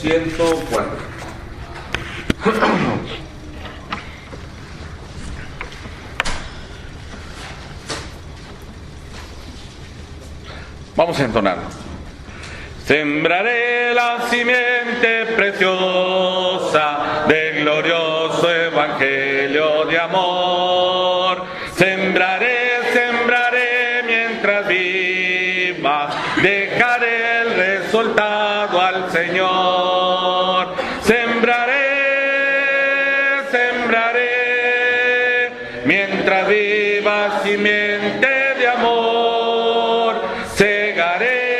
104. Vamos a entonar. Sembraré la simiente preciosa del glorioso evangelio de amor. Sembraré mientras viva, dejaré el resultado al Señor. Sembraré mientras viva simiente de amor. Segaré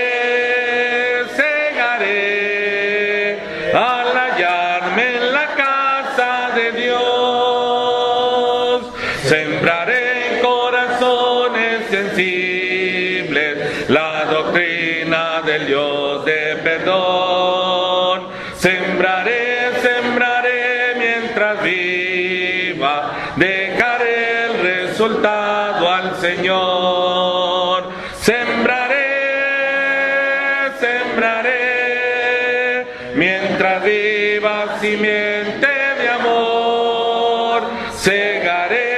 al hallarme en la casa de Dios. Sembraré en corazones sensibles la doctrina del Dios de perdón. Sembraré mientras viva, dejaré el resultado al Señor. Sembraré mientras viva simiente de amor. Segaré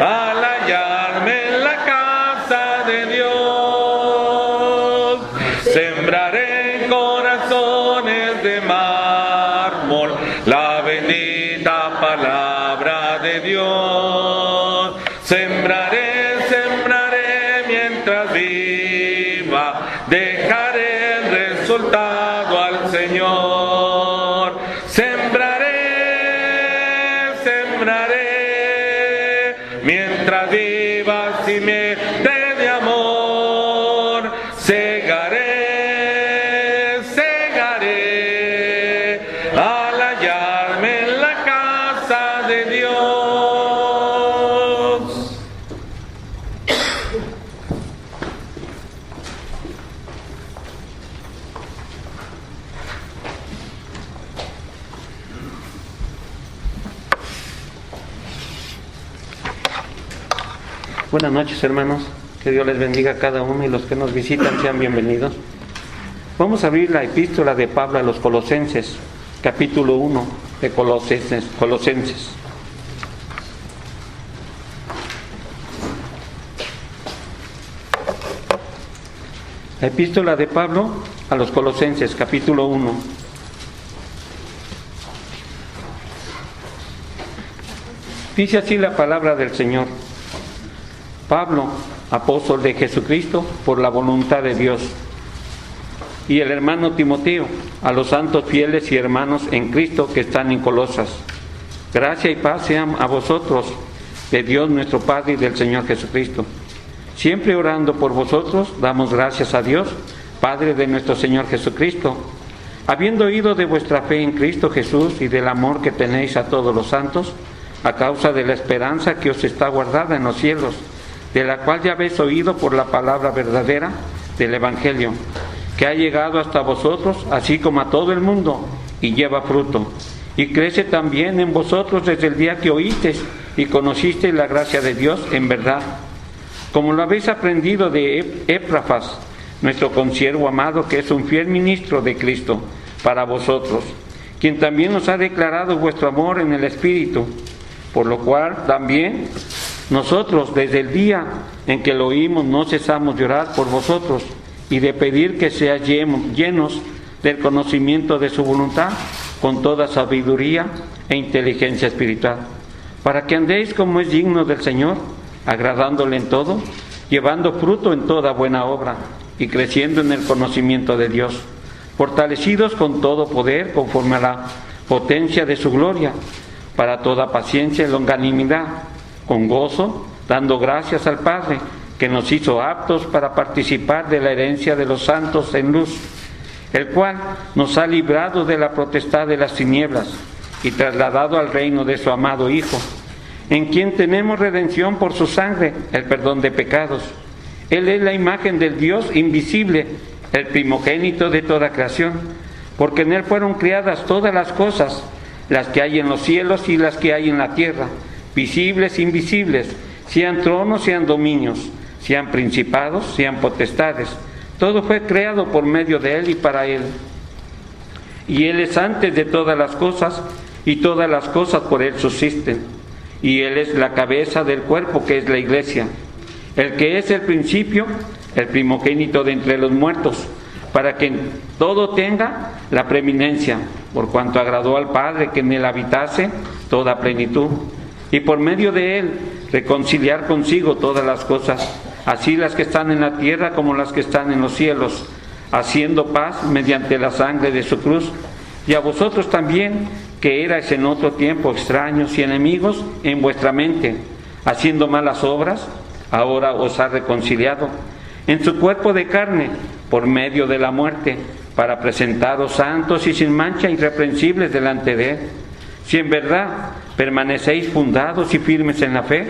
al hallarme en la casa de Dios. Sembraré en corazones de mármol la bendita palabra de Dios. Sembraré mientras viva, dejaré el resultado al Señor. Sembraré mientras viva simiente de amor. Segaré al hallarme en la casa de Dios. Buenas noches, hermanos. Que Dios les bendiga a cada uno y los que nos visitan sean bienvenidos. Vamos a abrir la epístola de Pablo a los Colosenses, capítulo 1 de Colosenses. La epístola de Pablo a los Colosenses, capítulo 1. Dice así la palabra del Señor. Pablo, apóstol de Jesucristo, por la voluntad de Dios, y el hermano Timoteo, a los santos fieles y hermanos en Cristo que están en Colosas. Gracia y paz sean a vosotros, de Dios nuestro Padre y del Señor Jesucristo. Siempre orando por vosotros, damos gracias a Dios, Padre de nuestro Señor Jesucristo, habiendo oído de vuestra fe en Cristo Jesús y del amor que tenéis a todos los santos, a causa de la esperanza que os está guardada en los cielos, de la cual ya habéis oído por la palabra verdadera del Evangelio, que ha llegado hasta vosotros, así como a todo el mundo, y lleva fruto, y crece también en vosotros desde el día que oísteis y conocisteis la gracia de Dios en verdad, como lo habéis aprendido de Epafras, nuestro consiervo amado, que es un fiel ministro de Cristo para vosotros, quien también nos ha declarado vuestro amor en el Espíritu, por lo cual también nosotros, desde el día en que lo oímos, no cesamos de orar por vosotros y de pedir que seáis llenos del conocimiento de su voluntad, con toda sabiduría e inteligencia espiritual, para que andéis como es digno del Señor, agradándole en todo, llevando fruto en toda buena obra y creciendo en el conocimiento de Dios, fortalecidos con todo poder conforme a la potencia de su gloria, para toda paciencia y longanimidad, con gozo, dando gracias al Padre, que nos hizo aptos para participar de la herencia de los santos en luz, el cual nos ha librado de la potestad de las tinieblas y trasladado al reino de su amado Hijo, en quien tenemos redención por su sangre, el perdón de pecados. Él es la imagen del Dios invisible, el primogénito de toda creación, porque en Él fueron criadas todas las cosas, las que hay en los cielos y las que hay en la tierra, visibles e invisibles, sean tronos, sean dominios, sean principados, sean potestades. Todo fue creado por medio de Él y para Él. Y Él es antes de todas las cosas, y todas las cosas por Él subsisten. Y Él es la cabeza del cuerpo, que es la Iglesia, el que es el principio, el primogénito de entre los muertos, para que en todo tenga la preeminencia, por cuanto agradó al Padre que en Él habitase toda plenitud, y por medio de Él reconciliar consigo todas las cosas, así las que están en la tierra como las que están en los cielos, haciendo paz mediante la sangre de su cruz. Y a vosotros también, que erais en otro tiempo extraños y enemigos en vuestra mente, haciendo malas obras, ahora os ha reconciliado en su cuerpo de carne por medio de la muerte, para presentaros santos y sin mancha, irreprensibles delante de Él. Si en verdad permanecéis fundados y firmes en la fe,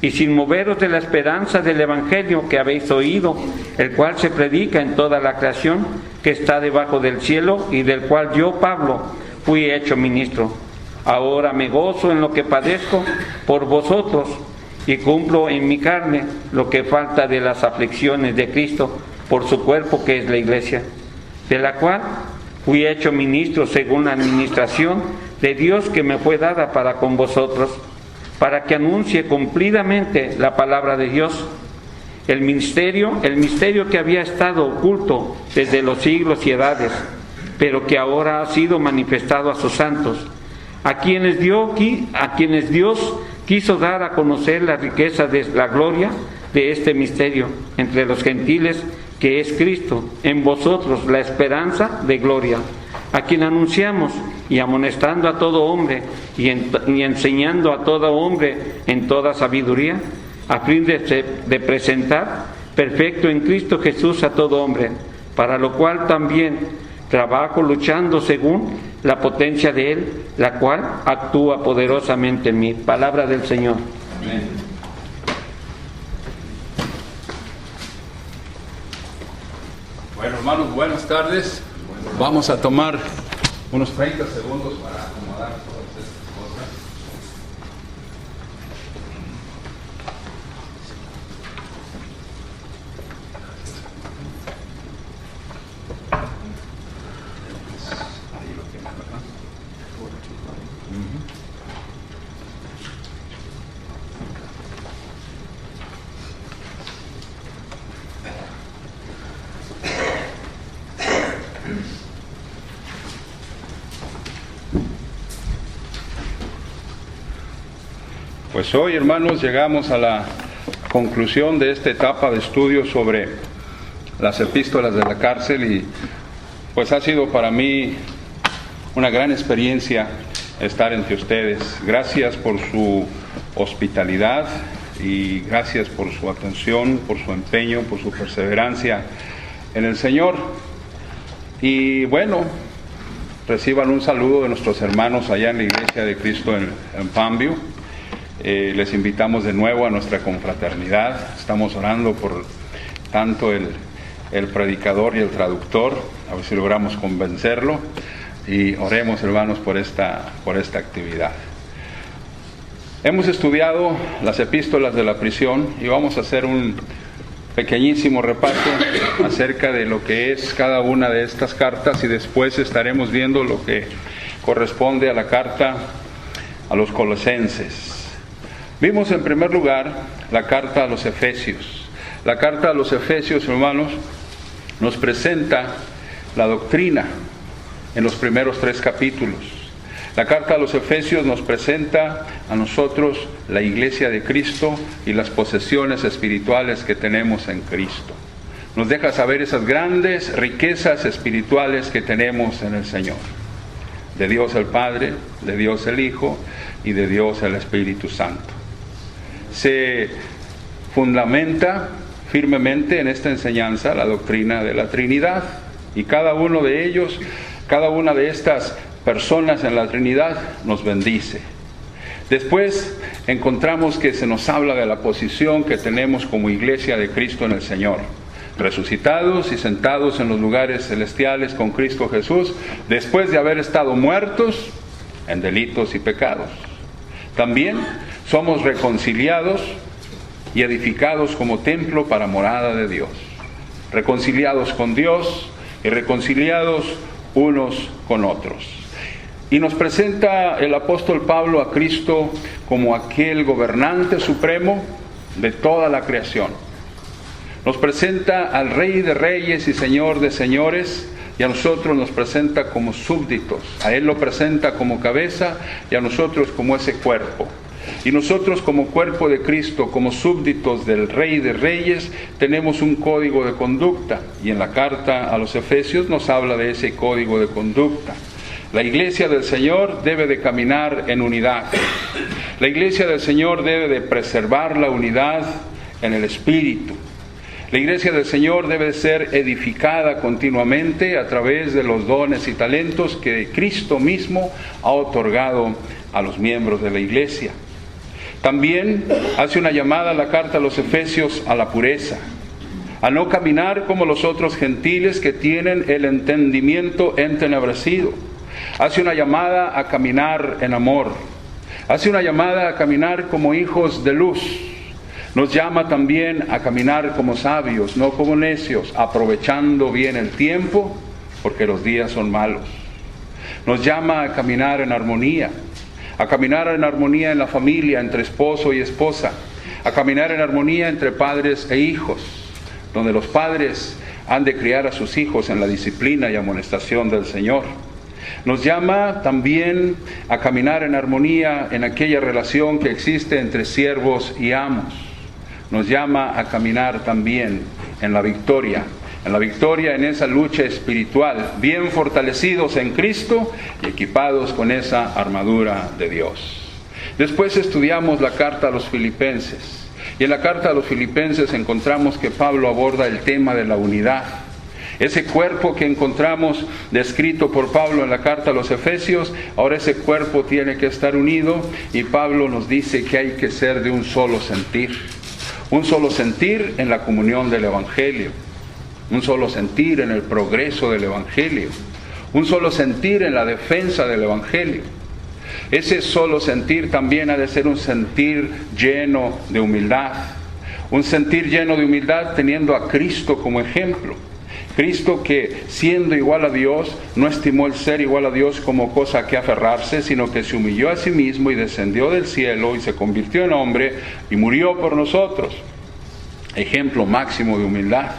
y sin moveros de la esperanza del Evangelio que habéis oído, el cual se predica en toda la creación que está debajo del cielo, y del cual yo, Pablo, fui hecho ministro. Ahora me gozo en lo que padezco por vosotros, y cumplo en mi carne lo que falta de las aflicciones de Cristo por su cuerpo, que es la Iglesia, de la cual fui hecho ministro según la administración de Dios que me fue dada para con vosotros, para que anuncie cumplidamente la palabra de Dios, el misterio que había estado oculto desde los siglos y edades, pero que ahora ha sido manifestado a sus santos, a quienes Dios quiso dar a conocer la riqueza de la gloria de este misterio entre los gentiles, que es Cristo, en vosotros la esperanza de gloria, a quien anunciamos, y amonestando a todo hombre y enseñando a todo hombre en toda sabiduría, a fin de presentar perfecto en Cristo Jesús a todo hombre, para lo cual también trabajo luchando según la potencia de Él, la cual actúa poderosamente en mí. Palabra del Señor. Amén. Bueno, hermanos, buenas tardes. Vamos a tomar unos 30 segundos para acomodar todas estas cosas. Ahí lo tienen, ¿verdad? Pues hoy, hermanos, llegamos a la conclusión de esta etapa de estudio sobre las epístolas de la cárcel, y pues ha sido para mí una gran experiencia estar entre ustedes. Gracias por su hospitalidad y gracias por su atención, por su empeño, por su perseverancia en el Señor. Y bueno, reciban un saludo de nuestros hermanos allá en la Iglesia de Cristo en Palmview. Les invitamos de nuevo a nuestra confraternidad. Estamos orando por tanto el predicador y el traductor, a ver si logramos convencerlo, y oremos, hermanos, por esta actividad. Hemos estudiado las epístolas de la prisión y vamos a hacer un pequeñísimo repaso acerca de lo que es cada una de estas cartas, y después estaremos viendo lo que corresponde a la carta a los Colosenses. Vimos en primer lugar la carta a los Efesios. La carta a los Efesios, hermanos, nos presenta la doctrina en los primeros 3 capítulos. La carta a los Efesios nos presenta a nosotros la iglesia de Cristo y las posesiones espirituales que tenemos en Cristo. Nos deja saber esas grandes riquezas espirituales que tenemos en el Señor. De Dios el Padre, de Dios el Hijo y de Dios el Espíritu Santo. Se fundamenta firmemente en esta enseñanza la doctrina de la Trinidad, y cada uno de ellos, cada una de estas personas en la Trinidad nos bendice. Después encontramos que se nos habla de la posición que tenemos como iglesia de Cristo en el Señor, resucitados y sentados en los lugares celestiales con Cristo Jesús, después de haber estado muertos en delitos y pecados. También somos reconciliados y edificados como templo para morada de Dios. reconciliados con Dios y reconciliados unos con otros. Y nos presenta el apóstol Pablo a Cristo como aquel gobernante supremo de toda la creación. Nos presenta al Rey de Reyes y Señor de Señores, y a nosotros nos presenta como súbditos. A Él lo presenta como cabeza y a nosotros como ese cuerpo. Y nosotros como cuerpo de Cristo, como súbditos del Rey de Reyes, tenemos un código de conducta. Y en la carta a los Efesios nos habla de ese código de conducta. La iglesia del Señor debe de caminar en unidad. La iglesia del Señor debe de preservar la unidad en el Espíritu. La iglesia del Señor debe ser edificada continuamente a través de los dones y talentos que Cristo mismo ha otorgado a los miembros de la iglesia. También hace una llamada a la carta a los Efesios a la pureza, a no caminar como los otros gentiles que tienen el entendimiento entenebrecido. Hace una llamada a caminar en amor. Hace una llamada a caminar como hijos de luz. Nos llama también a caminar como sabios, no como necios, aprovechando bien el tiempo, porque los días son malos. Nos llama a caminar en armonía en la familia, entre esposo y esposa, a caminar en armonía entre padres e hijos, donde los padres han de criar a sus hijos en la disciplina y amonestación del Señor. Nos llama también a caminar en armonía en aquella relación que existe entre siervos y amos. Nos llama a caminar también en la victoria en esa lucha espiritual, bien fortalecidos en Cristo y equipados con esa armadura de Dios. Después estudiamos la carta a los Filipenses, y en la carta a los Filipenses encontramos que Pablo aborda el tema de la unidad. Ese cuerpo que encontramos descrito por Pablo en la carta a los Efesios, ahora ese cuerpo tiene que estar unido, y Pablo nos dice que hay que ser de un solo sentir en la comunión del Evangelio, un solo sentir en el progreso del Evangelio, un solo sentir en la defensa del Evangelio. Ese solo sentir también ha de ser un sentir lleno de humildad, un sentir lleno de humildad teniendo a Cristo como ejemplo. Cristo, que siendo igual a Dios, no estimó el ser igual a Dios como cosa a que aferrarse, sino que se humilló a sí mismo y descendió del cielo y se convirtió en hombre y murió por nosotros. Ejemplo máximo de humildad.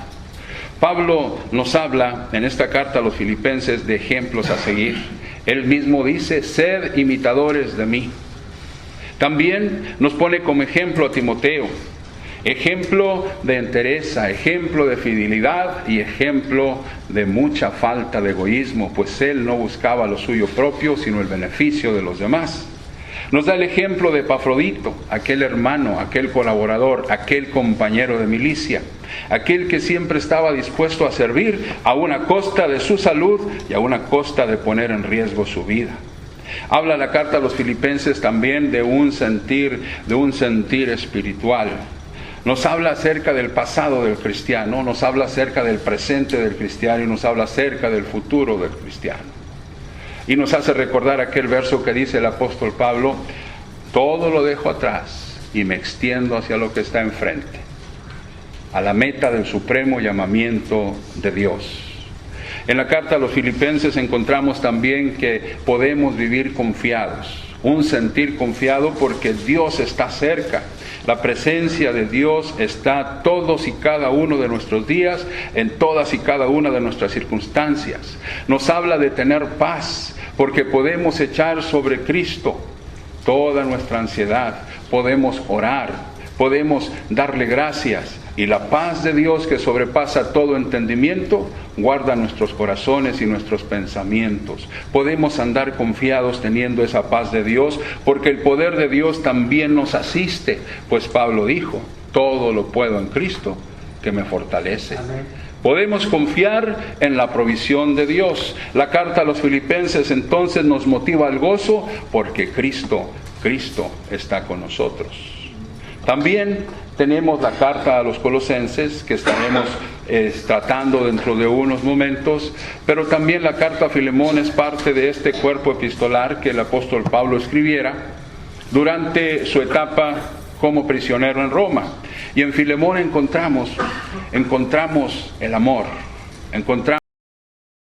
Pablo nos habla en esta carta a los Filipenses de ejemplos a seguir. Él mismo dice: sed imitadores de mí. También nos pone como ejemplo a Timoteo, ejemplo de entereza, ejemplo de fidelidad y ejemplo de mucha falta de egoísmo, pues él no buscaba lo suyo propio, sino el beneficio de los demás. Nos da el ejemplo de Epafrodito, aquel hermano, aquel colaborador, aquel compañero de milicia, aquel que siempre estaba dispuesto a servir a una costa de su salud y a una costa de poner en riesgo su vida. Habla la carta a los Filipenses también de un sentir espiritual. Nos habla acerca del pasado del cristiano, nos habla acerca del presente del cristiano y nos habla acerca del futuro del cristiano. Y nos hace recordar aquel verso que dice el apóstol Pablo: todo lo dejo atrás y me extiendo hacia lo que está enfrente, a la meta del supremo llamamiento de Dios. En la carta a los Filipenses encontramos también que podemos vivir confiados, un sentir confiado porque Dios está cerca. La presencia de Dios está todos y cada uno de nuestros días, en todas y cada una de nuestras circunstancias. Nos habla de tener paz, porque podemos echar sobre Cristo toda nuestra ansiedad, podemos orar, podemos darle gracias, y la paz de Dios, que sobrepasa todo entendimiento, guarda nuestros corazones y nuestros pensamientos. Podemos andar confiados teniendo esa paz de Dios, porque el poder de Dios también nos asiste, pues Pablo dijo: todo lo puedo en Cristo que me fortalece. Amén. Podemos confiar en la provisión de Dios. La carta a los Filipenses entonces nos motiva al gozo, porque Cristo está con nosotros. También tenemos la carta a los Colosenses, que estaremos tratando dentro de unos momentos, pero también la carta a Filemón es parte de este cuerpo epistolar que el apóstol Pablo escribiera durante su etapa como prisionero en Roma. Y en Filemón encontramos el amor, encontramos